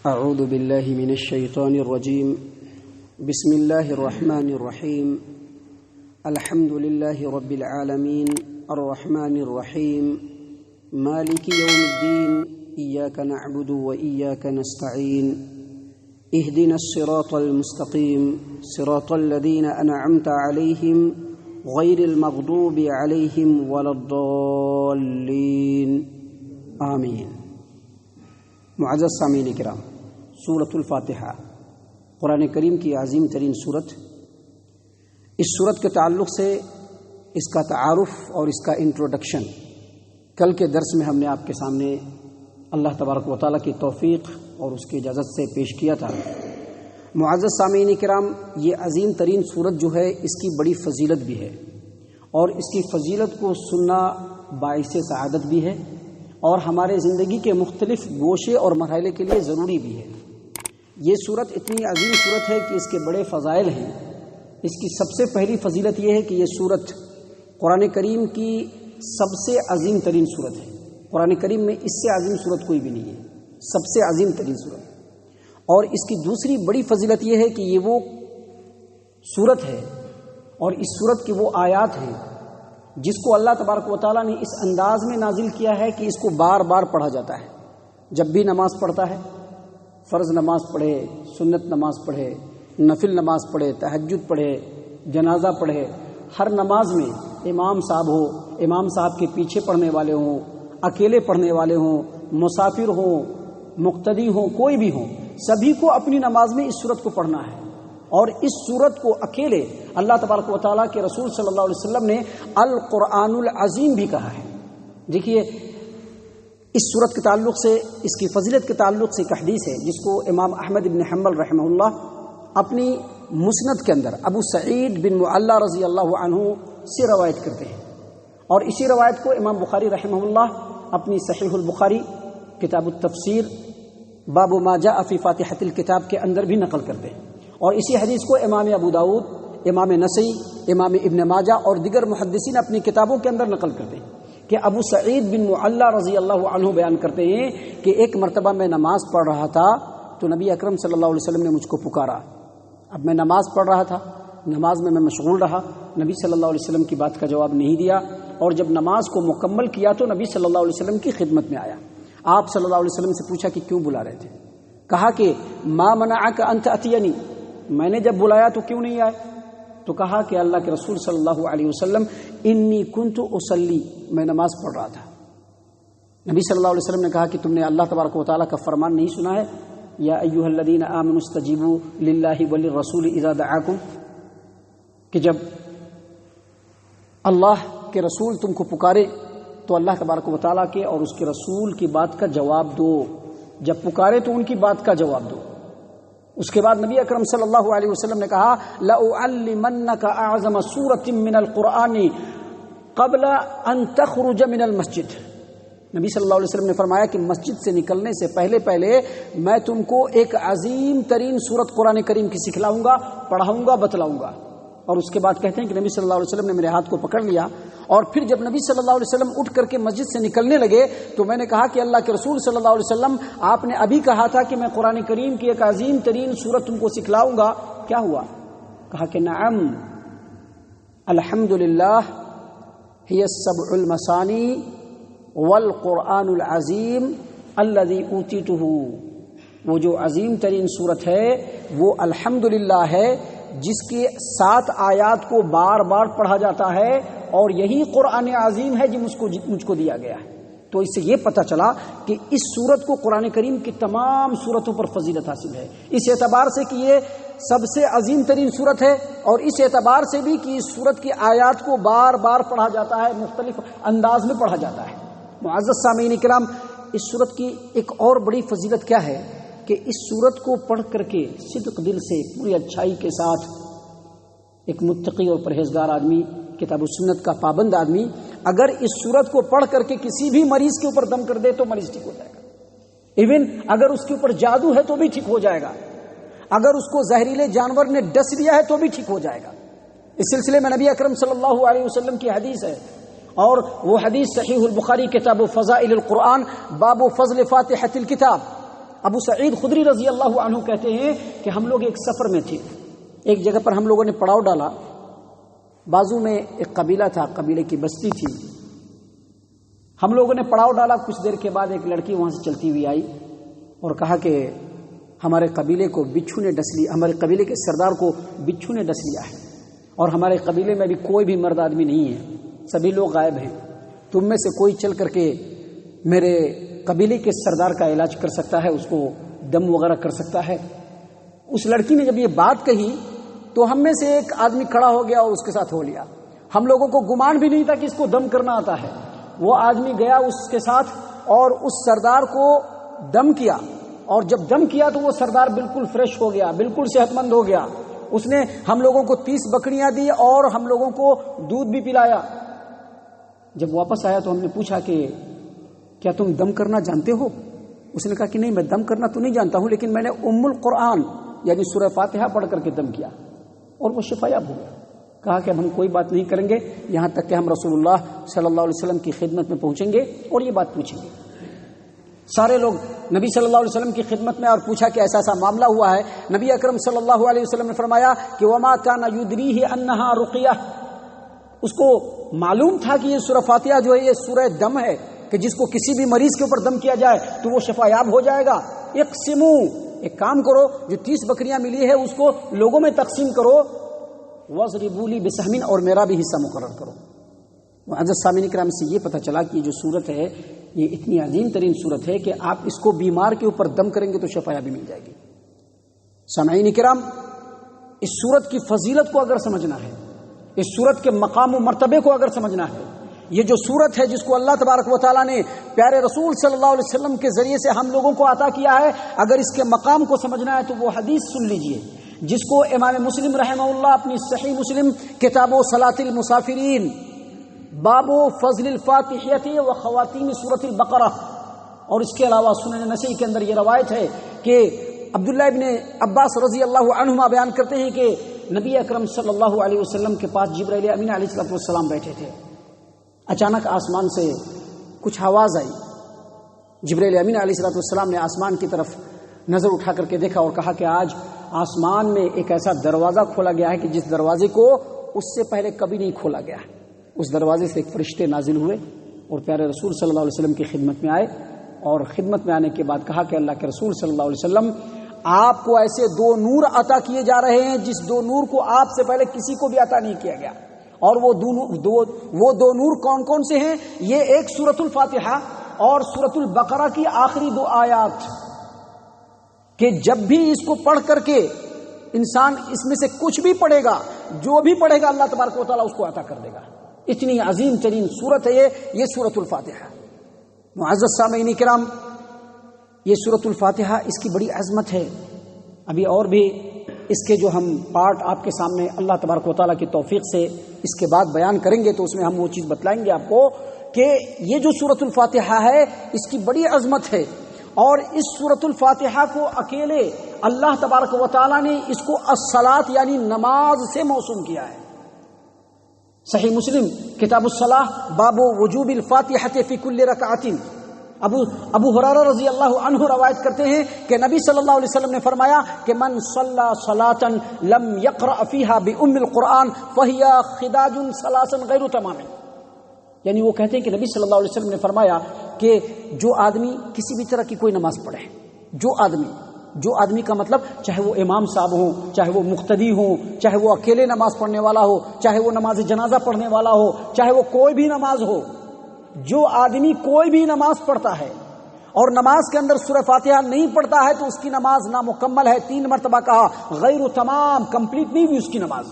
اعوذ باللہ من الشیطان الرجیم بسم اللہ الرحمن الرحیم الحمد للہ رب العالمین الرحمن الرحیم مالک یوم الدین ایاک نعبد و ایاک نستعین اہدنا الصراط المستقیم صراط الذین انعمت علیہم غیر المغضوب علیہم ولا الضالین آمین۔ معزز سامعین کرام، سورۃ الفاتحہ قرآن کریم کی عظیم ترین سورت۔ اس سورت کے تعلق سے اس کا تعارف اور اس کا انٹروڈکشن کل کے درس میں ہم نے آپ کے سامنے اللہ تبارک و تعالیٰ کی توفیق اور اس کی اجازت سے پیش کیا تھا۔ معزز سامعین کرام، یہ عظیم ترین سورت جو ہے اس کی بڑی فضیلت بھی ہے، اور اس کی فضیلت کو سننا باعث سعادت بھی ہے، اور ہمارے زندگی کے مختلف گوشے اور مرحلے کے لیے ضروری بھی ہے۔ یہ سورت اتنی عظیم سورت ہے کہ اس کے بڑے فضائل ہیں۔ اس کی سب سے پہلی فضیلت یہ ہے کہ یہ سورت قرآن کریم کی سب سے عظیم ترین سورت ہے۔ قرآن کریم میں اس سے عظیم سورت کوئی بھی نہیں ہے، سب سے عظیم ترین سورت۔ اور اس کی دوسری بڑی فضیلت یہ ہے کہ یہ وہ سورت ہے اور اس سورت کے وہ آیات ہیں جس کو اللہ تبارک و تعالیٰ نے اس انداز میں نازل کیا ہے کہ اس کو بار بار پڑھا جاتا ہے۔ جب بھی نماز پڑھتا ہے، فرض نماز پڑھے، سنت نماز پڑھے، نفل نماز پڑھے، تہجد پڑھے، جنازہ پڑھے، ہر نماز میں امام صاحب ہو، امام صاحب کے پیچھے پڑھنے والے ہوں، اکیلے پڑھنے والے ہوں، مسافر ہوں، مقتدی ہوں، کوئی بھی ہوں، سبھی کو اپنی نماز میں اس سورت کو پڑھنا ہے۔ اور اس سورت کو اکیلے اللہ تبارک و تعالیٰ کے رسول صلی اللہ علیہ وسلم نے القرآن العظیم بھی کہا ہے۔ دیکھیے، اس سورت کے تعلق سے، اس کی فضیلت کے تعلق سے ایک حدیث ہے جس کو امام احمد بن حنبل رحمہ اللہ اپنی مسند کے اندر ابو سعید بن معلی رضی اللہ عنہ سے روایت کرتے ہیں، اور اسی روایت کو امام بخاری رحمہ اللہ اپنی صحیح البخاری کتاب التفسیر باب ما جاء فی فاتحۃ الکتاب کے اندر بھی نقل کرتے ہیں، اور اسی حدیث کو امام ابو داؤد، امام نسائی، امام ابن ماجہ اور دیگر محدثین اپنی کتابوں کے اندر نقل کرتے ہیں کہ ابو سعید بن معلی رضی اللہ عنہ بیان کرتے ہیں کہ ایک مرتبہ میں نماز پڑھ رہا تھا تو نبی اکرم صلی اللہ علیہ وسلم نے مجھ کو پکارا۔ اب میں نماز پڑھ رہا تھا، نماز میں مشغول رہا، نبی صلی اللہ علیہ وسلم کی بات کا جواب نہیں دیا، اور جب نماز کو مکمل کیا تو نبی صلی اللہ علیہ وسلم کی خدمت میں آیا۔ آپ صلی اللہ علیہ وسلم سے پوچھا کہ کیوں بلا رہے تھے؟ کہا کہ ما منعک ان تأتینی، میں نے جب بلایا تو کیوں نہیں آئے؟ تو کہا کہ اللہ کے رسول صلی اللہ علیہ وسلم انی کنت اصلی، میں نماز پڑھ رہا تھا۔ نبی صلی اللہ علیہ وسلم نے کہا کہ تم نے اللہ تبارک و تعالیٰ کا فرمان نہیں سنا ہے، یا ایھا الذین آمنوا استجیبوا للہ وللرسول اذا دعاکم، کہ جب اللہ کے رسول تم کو پکارے تو اللہ تبارک و تعالیٰ کے اور اس کے رسول کی بات کا جواب دو، جب پکارے تو ان کی بات کا جواب دو۔ اس کے بعد نبی اکرم صلی اللہ علیہ وسلم نے کہا لَأُعَلِّمَنَّكَ أَعْظَمَ سُورَةٍ مِّنَ الْقُرْآنِ قَبْلَ أَن تَخْرُجَ مِنَ الْمَسْجِدِ۔ نبی صلی اللہ علیہ وسلم نے فرمایا کہ مسجد سے نکلنے سے پہلے میں تم کو ایک عظیم ترین سورت قرآن کریم کی سکھلاؤں گا، پڑھاؤں گا، بتلاؤں گا۔ اور اس کے بعد کہتے ہیں کہ نبی صلی اللہ علیہ وسلم نے میرے ہاتھ کو پکڑ لیا، اور پھر جب نبی صلی اللہ علیہ وسلم اٹھ کر کے مسجد سے نکلنے لگے تو میں نے کہا کہ اللہ کے رسول صلی اللہ علیہ وسلم، آپ نے ابھی کہا تھا کہ میں قرآن کریم کی ایک عظیم ترین سورت تم کو سکھلاؤں گا، کیا ہوا؟ کہا کہ نعم الحمدللہ ہی السبع المثانی والقرآن العظیم الذی اوتیتہ، وہ جو عظیم ترین سورت ہے وہ الحمدللہ ہے جس کے 7 آیات کو بار بار پڑھا جاتا ہے، اور یہی قرآن عظیم ہے جو مجھ کو دیا گیا ہے۔ تو اس سے یہ پتہ چلا کہ اس سورت کو قرآن کریم کی تمام سورتوں پر فضیلت حاصل ہے، اس اعتبار سے کہ یہ سب سے عظیم ترین سورت ہے، اور اس اعتبار سے بھی کہ اس سورت کی آیات کو بار بار پڑھا جاتا ہے، مختلف انداز میں پڑھا جاتا ہے۔ معزز سامعین کرام، اس سورت کی ایک اور بڑی فضیلت کیا ہے کہ اس سورت کو پڑھ کر کے صدق دل سے، پوری اچھائی کے ساتھ، ایک متقی اور پرہیزگار آدمی، کتاب و سنت کا پابند آدمی اگر اس سورت کو پڑھ کر کے کسی بھی مریض کے اوپر دم کر دے تو مریض ٹھیک ہو جائے گا، ایون اگر اس کے اوپر جادو ہے تو بھی ٹھیک ہو جائے گا، اگر اس کو زہریلے جانور نے ڈس لیا ہے تو بھی ٹھیک ہو جائے گا۔ اس سلسلے میں نبی اکرم صلی اللہ علیہ وسلم کی حدیث ہے، اور وہ حدیث صحیح البخاری کتاب فضائل القرآن باب فضل فاتحۃ الکتاب، ابو سعید خدری رضی اللہ عنہ کہتے ہیں کہ ہم لوگ ایک سفر میں تھے، ایک جگہ پر ہم لوگوں نے پڑاؤ ڈالا، بازو میں ایک قبیلہ تھا، قبیلے کی بستی تھی، ہم لوگوں نے پڑاؤ ڈالا، کچھ دیر کے بعد ایک لڑکی وہاں سے چلتی ہوئی آئی اور کہا کہ ہمارے قبیلے کو بچھو نے ڈس لیا، ہمارے قبیلے کے سردار کو بچھو نے ڈس لیا ہے اور ہمارے قبیلے میں بھی کوئی بھی مرد آدمی نہیں ہے، سبھی لوگ غائب ہیں، تم میں سے کوئی چل کر کے میرے قبیلے کے سردار کا علاج کر سکتا ہے، اس کو دم وغیرہ کر سکتا ہے۔ اس لڑکی نے جب یہ بات کہی تو ہم میں سے ایک آدمی کھڑا ہو گیا اور اس کے ساتھ ہو لیا، ہم لوگوں کو گمان بھی نہیں تھا کہ اس کو دم کرنا آتا ہے۔ وہ آدمی گیا اس کے ساتھ اور اس سردار کو دم کیا، اور جب دم کیا تو وہ سردار بالکل فریش ہو گیا، بالکل صحت مند ہو گیا۔ اس نے ہم لوگوں کو 30 بکریاں دی اور ہم لوگوں کو دودھ بھی پلایا۔ جب واپس آیا تو ہم نے پوچھا کہ کیا تم دم کرنا جانتے ہو؟ اس نے کہا کہ نہیں، میں دم کرنا تو نہیں جانتا ہوں، لیکن میں نے ام القرآن یعنی سورہ فاتحہ پڑھ کر کے دم کیا اور وہ شفا یاب ہو گیا۔ کہا کہ ہم کوئی بات نہیں کریں گے یہاں تک کہ ہم رسول اللہ صلی اللہ علیہ وسلم کی خدمت میں پہنچیں گے اور یہ بات پوچھیں گے۔ سارے لوگ نبی صلی اللہ علیہ وسلم کی خدمت میں اور پوچھا کہ ایسا ایسا معاملہ ہوا ہے۔ نبی اکرم صلی اللہ علیہ وسلم نے فرمایا کہ وما کان یدریہ انہا رقیہ، اس کو معلوم تھا کہ یہ سورہ فاتحہ جو ہے یہ سورہ دم ہے، کہ جس کو کسی بھی مریض کے اوپر دم کیا جائے تو وہ شفا یاب ہو جائے گا۔ اقسمو، ایک کام کرو، جو 30 بکریاں ملی ہے اس کو لوگوں میں تقسیم کرو، وَاضْرِبُوا لِي بِسَهْمٍ، اور میرا بھی حصہ مقرر کرو۔ معزز سامعین کرام، سے یہ پتہ چلا کہ یہ جو صورت ہے یہ اتنی عظیم ترین صورت ہے کہ آپ اس کو بیمار کے اوپر دم کریں گے تو شفا یابی مل جائے گی۔ سامعین کرام، اس صورت کی فضیلت کو اگر سمجھنا ہے، اس صورت کے مقام و مرتبے کو اگر سمجھنا ہے، یہ جو صورت ہے جس کو اللہ تبارک و تعالیٰ نے پیارے رسول صلی اللہ علیہ وسلم کے ذریعے سے ہم لوگوں کو عطا کیا ہے، اگر اس کے مقام کو سمجھنا ہے تو وہ حدیث سن لیجئے جس کو امام مسلم رحمہ اللہ اپنی صحیح مسلم کتاب و صلاۃ المسافرین باب فضل الفاتحہ و خواتیم سورۃ البقرہ، اور اس کے علاوہ سنن نسائی کے اندر یہ روایت ہے کہ عبداللہ ابن عباس رضی اللہ عنہما بیان کرتے ہیں کہ نبی اکرم صلی اللہ علیہ وسلم کے پاس جبرائیل امین علیہ السلام بیٹھے تھے۔ اچانک آسمان سے کچھ آواز آئی، جبرائیل امین علیہ السلام نے آسمان کی طرف نظر اٹھا کر کے دیکھا اور کہا کہ آج آسمان میں ایک ایسا دروازہ کھولا گیا ہے کہ جس دروازے کو اس سے پہلے کبھی نہیں کھولا گیا۔ اس دروازے سے ایک فرشتے نازل ہوئے اور پیارے رسول صلی اللہ علیہ وسلم کی خدمت میں آئے، اور خدمت میں آنے کے بعد کہا کہ اللہ کے رسول صلی اللہ علیہ وسلم، آپ کو ایسے 2 نور عطا کیے جا رہے ہیں جس 2 نور کو آپ سے پہلے کسی کو بھی عطا نہیں کیا گیا، اور وہ دو نور کون کون سے ہیں؟ یہ ایک سورۃ الفاتحہ اور سورۃ البقرہ کی آخری 2 آیات، کہ جب بھی اس کو پڑھ کر کے انسان اس میں سے کچھ بھی پڑھے گا، جو بھی پڑھے گا اللہ تبارک و تعالیٰ اس کو عطا کر دے گا۔ اتنی عظیم ترین سورت ہے یہ سورۃ الفاتحہ۔ معزز سامعین کرام، یہ سورۃ الفاتحہ اس کی بڑی عظمت ہے۔ ابھی اور بھی اس کے جو ہم پارٹ آپ کے سامنے اللہ تبارک و تعالیٰ کی توفیق سے اس کے بعد بیان کریں گے تو اس میں ہم وہ چیز بتلائیں گے آپ کو کہ یہ جو سورۃ الفاتحہ ہے اس کی بڑی عظمت ہے، اور اس سورۃ الفاتحہ کو اکیلے اللہ تبارک و تعالیٰ نے اس کو الصلاۃ یعنی نماز سے موسوم کیا ہے۔ صحیح مسلم کتاب الصلاۃ باب وجوب الفاتحہ فی کل رکعۃ، ابو ہریرہ رضی اللہ عنہ روایت کرتے ہیں کہ نبی صلی اللہ علیہ وسلم نے فرمایا کہ من صلی صلاۃ لم یقرأ فیہا بأم القرآن فہی خداج ثلاث غیر تمام، یعنی وہ کہتے ہیں کہ نبی صلی اللہ علیہ وسلم نے فرمایا کہ جو آدمی کسی بھی طرح کی کوئی نماز پڑھے، جو آدمی کا مطلب چاہے وہ امام صاحب ہوں، چاہے وہ مقتدی ہوں، چاہے وہ اکیلے نماز پڑھنے والا ہو، چاہے وہ نماز جنازہ پڑھنے والا ہو، چاہے وہ کوئی بھی نماز ہو، جو آدمی کوئی بھی نماز پڑھتا ہے اور نماز کے اندر سورہ فاتحہ نہیں پڑھتا ہے تو اس کی نماز نامکمل ہے۔ 3 مرتبہ کہا، غیر تمام، کمپلیٹ نہیں ہوئی اس کی نماز۔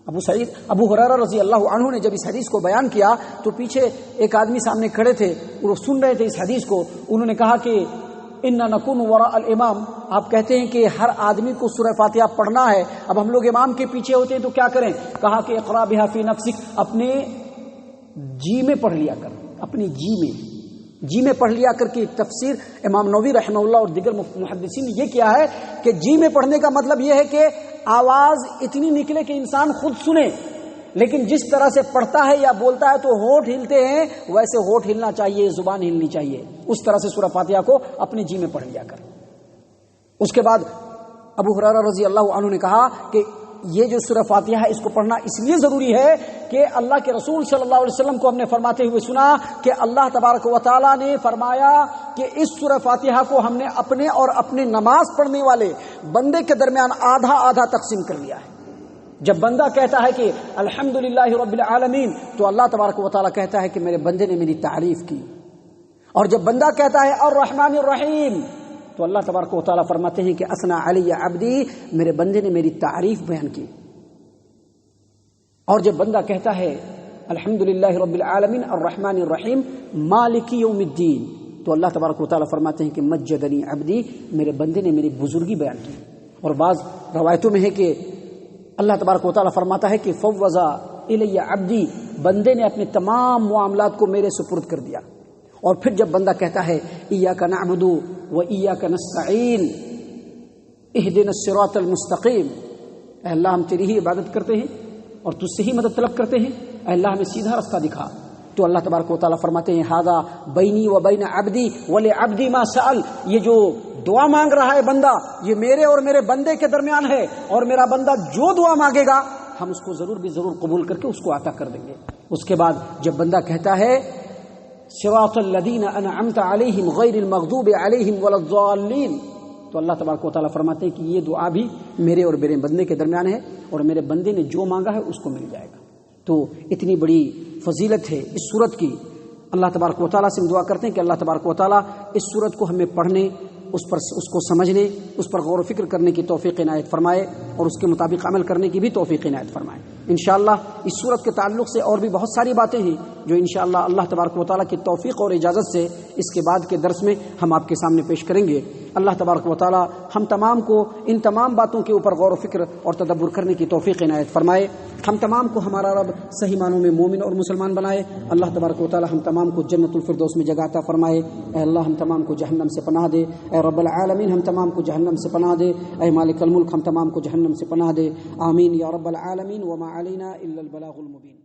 ابو ہریرہ رضی اللہ عنہ نے جب اس حدیث کو بیان کیا تو پیچھے ایک آدمی سامنے کھڑے تھے، وہ سن رہے تھے اس حدیث کو، انہوں نے کہا کہ اِنَّا نَكُونُ وَرَاءَ الْإِمَامِ، آپ کہتے ہیں کہ ہر آدمی کو سورہ فاتحہ پڑھنا ہے، اب ہم لوگ امام کے پیچھے ہوتے ہیں تو کیا کریں؟ کہا کہ اقرأ بها فی نفسک، اپنے جی میں پڑھ لیا کر، اپنی جی میں پڑھ لیا کر کی تفسیر امام نووی رحمہ اللہ اور دیگر محدثین نے یہ کیا ہے کہ جی میں پڑھنے کا مطلب یہ ہے کہ آواز اتنی نکلے کہ انسان خود سنے، لیکن جس طرح سے پڑھتا ہے یا بولتا ہے تو ہونٹ ہلتے ہیں، ویسے ہونٹ ہلنا چاہیے، زبان ہلنی چاہیے، اس طرح سے سورہ فاتحہ کو اپنے جی میں پڑھ لیا کر۔ اس کے بعد ابو ہریرہ رضی اللہ عنہ نے کہا کہ یہ جو سورہ فاتحہ ہے اس کو پڑھنا اس لیے ضروری ہے کہ اللہ کے رسول صلی اللہ علیہ وسلم کو ہم نے فرماتے ہوئے سنا کہ اللہ تبارک و تعالیٰ نے فرمایا کہ اس سورہ فاتحہ کو ہم نے اپنے اور اپنے نماز پڑھنے والے بندے کے درمیان آدھا آدھا تقسیم کر لیا ہے۔ جب بندہ کہتا ہے کہ الحمدللہ رب العالمین تو اللہ تبارک و تعالیٰ کہتا ہے کہ میرے بندے نے میری تعریف کی، اور جب بندہ کہتا ہے الرحمن الرحیم تو اللہ تبارک و تعالیٰ فرماتے ہیں کہ اثنا علی عبدی، میرے بندے نے میری تعریف بیان کی۔ اور جب بندہ کہتا ہے الحمدللہ رب العالمین الرحمن الرحیم مالک یوم الدین تو اللہ تبارک و تعالیٰ فرماتے ہیں کہ مجدنی عبدی، میرے بندے نے میری بزرگی بیان کی۔ اور بعض روایتوں میں ہے کہ اللہ تبارک و تعالیٰ فرماتا ہے کہ فوض الی عبدی، بندے نے اپنے تمام معاملات کو میرے سپرد کر دیا۔ اور پھر جب بندہ کہتا ہے ایاک نعبد و ایاک نستعین اہدنا الصراط المستقیم، اے اللہ ہم تیری ہی عبادت کرتے ہیں اور تجھ سے ہی مدد طلب کرتے ہیں، اے اللہ ہمیں سیدھا راستہ دکھا۔ تو اللہ تبارک و تعالیٰ فرماتے ہیں ھذا بینی و بین عبدی ولعبدی ما سأل، یہ جو دعا مانگ رہا ہے بندہ یہ میرے اور میرے بندے کے درمیان ہے، اور میرا بندہ جو دعا مانگے گا ہم اس کو ضرور بھی ضرور قبول کر کے اس کو عطا کر دیں گے۔ اس کے بعد جب بندہ کہتا ہے صراط الذین انعمت علیہم غیر المغضوب علیہم ولا الضالین تو اللہ تبارک و تعالیٰ فرماتے ہیں کہ یہ دعا بھی میرے اور میرے بندے کے درمیان ہے، اور میرے بندے نے جو مانگا ہے اس کو مل جائے گا۔ تو اتنی بڑی فضیلت ہے اس سورت کی۔ اللہ تبارک و تعالیٰ سے ہم دعا کرتے ہیں کہ اللہ تبارک و تعالیٰ اس سورت کو ہمیں پڑھنے، اس کو سمجھنے، اس پر غور و فکر کرنے کی توفیق عنایت فرمائے، اور اس کے مطابق عمل کرنے کی بھی توفیق عنایت فرمائے۔ انشاءاللہ اس سورت کے تعلق سے اور بھی بہت ساری باتیں ہیں جو انشاءاللہ اللہ تبارک و تعالیٰ کی توفیق اور اجازت سے اس کے بعد کے درس میں ہم آپ کے سامنے پیش کریں گے۔ اللہ تبارک و تعالیٰ ہم تمام کو ان تمام باتوں کے اوپر غور و فکر اور تدبر کرنے کی توفیق عنایت فرمائے۔ ہم تمام کو ہمارا رب صحیح معنوں میں مومن اور مسلمان بنائے۔ اللہ تبارک و تعالیٰ ہم تمام کو جنت الفردوس میں جگہ عطا فرمائے۔ اے اللہ ہم تمام کو جہنم سے پناہ دے، اے رب العالمین ہم تمام کو جہنم سے پناہ دے، اے مالک الملک ہم تمام کو جہنم سے پناہ دے، آمین یا رب العالمین۔ وما علینا الا البلاغ المبین۔